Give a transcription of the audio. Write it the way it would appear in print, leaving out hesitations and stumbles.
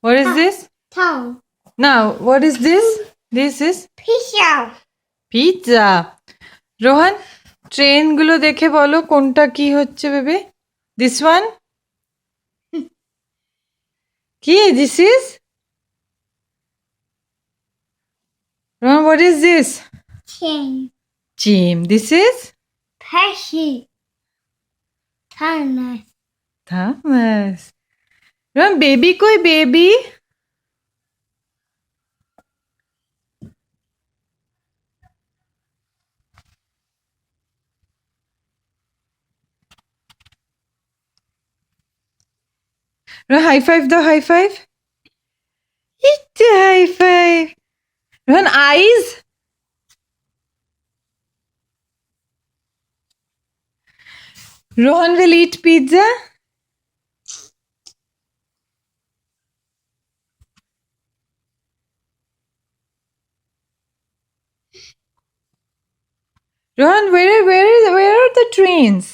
What is this? Tongue. Now, what is this? This is Pizza. Pizza. Rohan, ট্রেনগুলো দেখে বলো কোনটা কি হচ্ছে বেবি। দিস ওয়ান কি? This is Rohan, what is this? Chin. Chin. This is Percy. Thomas. Thomas. Rohan, baby কই baby? Rohan, high five দাও, high five. High five. Rohan, eyes. Rohan will eat pizza. Rohan, where are the trains?